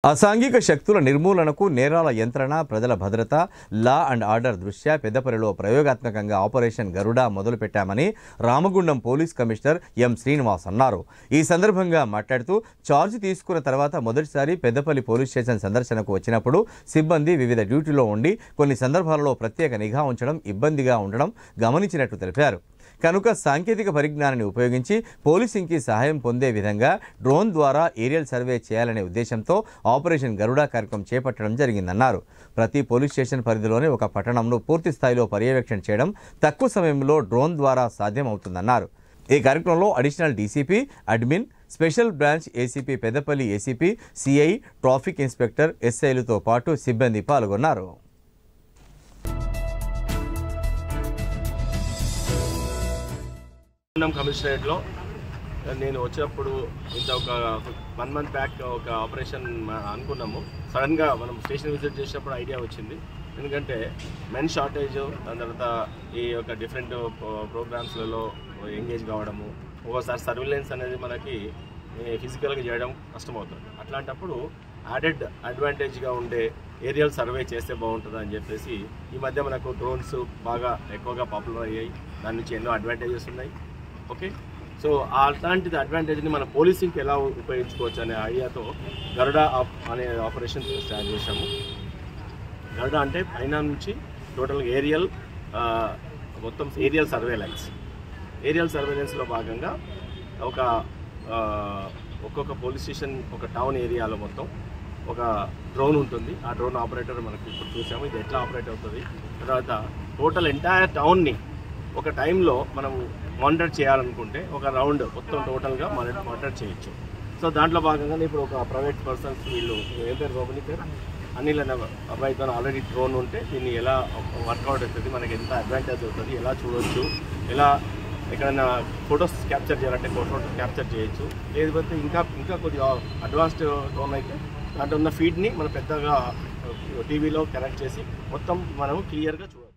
అసాంఘిక శక్తుల నిర్మూలనకు నేరాల యంత్రణ ప్రజల భద్రత లా అండ్ ఆర్డర్ దృష్ట్యా పెద్దపల్లిలో ప్రయోగాత్మకంగా ఆపరేషన్ గరుడ మొదలుపెట్టామని Ramagundam police commissioner M Srinivas అన్నారు. ఈ సందర్భంగా మాట్లాడుతూ ఛార్జ్ తీసుకున్న తర్వాత మొదటిసారి పెద్దపల్లి పోలీస్ స్టేషన్ సందర్శనకు వచ్చినప్పుడు సిబ్బంది వివిధ డ్యూటీలో ఉండి కొన్ని సందర్భాలలో ప్రత్యేక నిఘా ఉంచడం ఇబ్బందిగా ఉండడం గమనించినట్టు తెలిపారు. కనుక సాంకేతిక పరిజ్ఞానాన్ని ఉపయోగించి పోలీసింగ్కి సహాయం పొందే విధంగా డ్రోన్ ద్వారా ఏరియల్ సర్వే చేయాలనే ఉద్దేశంతో ఆపరేషన్ గరుడ కార్యక్రమం చేపట్టడం జరిగిందన్నారు. ప్రతి పోలీస్ స్టేషన్ పరిధిలోనే ఒక పట్టణంను పూర్తి స్థాయిలో పర్యవేక్షణ చేయడం తక్కువ సమయంలో డ్రోన్ ద్వారా సాధ్యమవుతుందన్నారు. ఈ కార్యక్రమంలో additional DCP, admin, special branch ACP Peddapalli ACP, CI, traffic inspector, ఎస్ఐలతో పాటు సిబ్బంది పాల్గొన్నారు. కమిషనరేట్లో నేను వచ్చినప్పుడు ఇంత ఒక 1 month బ్యాక్ ఒక ఆపరేషన్ అనుకున్నాము. సడన్గా మనం స్టేషన్ విజిట్ చేసినప్పుడు ఐడియా వచ్చింది. ఎందుకంటే మెన్ షార్టేజ్, దాని తర్వాత ఈ యొక్క డిఫరెంట్ ప్రోగ్రామ్స్లలో ఎంగేజ్ కావడము, ఒక్కోసారి సర్విలెన్స్ అనేది మనకి ఫిజికల్గా చేయడం కష్టమవుతుంది. అట్లాంటప్పుడు యాడెడ్ అడ్వాంటేజ్గా ఉండే ఏరియల్ సర్వే చేస్తే బాగుంటుంది అని చెప్పేసి ఈ మధ్య మనకు డ్రోన్స్ బాగా ఎక్కువగా పాపులర్ అయ్యాయి. దాని నుంచి ఎన్నో అడ్వాంటేజెస్ ఉన్నాయి. ఓకే, సో అలాంటిది అడ్వాంటేజ్ని మన పోలీసింగ్కి ఎలా ఉపయోగించుకోవచ్చు అనే ఐడియాతో గరుడ అనే ఆపరేషన్ స్టార్ట్ చేశాము. గరుడ అంటే పైన నుంచి టోటల్గా ఏరియల్ మొత్తం ఏరియల్ సర్వేలెన్స్లో భాగంగా ఒక్కొక్క పోలీస్ స్టేషన్ ఒక టౌన్ ఏరియాలో మొత్తం ఒక డ్రోన్ ఉంటుంది. ఆ డ్రోన్ ఆపరేటర్ మనకు ఇప్పుడు చూసాము. ఇది ఎట్లా ఆపరేట్ అవుతుంది, తర్వాత టోటల్ ఎంటైర్ టౌన్ని ఒక టైంలో మనం మానిటర్ చేయాలనుకుంటే ఒక రౌండ్ మొత్తం టోటల్గా మానిటర్ చేయొచ్చు. సో దాంట్లో భాగంగానే ఇప్పుడు ఒక ప్రైవేట్ పర్సన్స్ వీళ్ళు ఏం పేరు బాబుని పేరు అనిల్ అనే అబ్బాయితో ఆల్రెడీ డ్రోన్ ఉంటే దీన్ని ఎలా వర్కౌట్ అవుతుంది, మనకి ఎంత అడ్వాంటేజ్ అవుతుంది, ఎలా చూడవచ్చు, ఎలా ఎక్కడైనా ఫొటోస్ క్యాప్చర్ చేయాలంటే ఫోటోస్ క్యాప్చర్ చేయొచ్చు. లేకపోతే ఇంకా కొద్దిగా అడ్వాన్స్డ్ డ్రోన్ అయితే దాంట్లో ఉన్న ఫీడ్ని మనం పెద్దగా టీవీలో కనెక్ట్ చేసి మొత్తం మనము క్లియర్గా చూడాలి.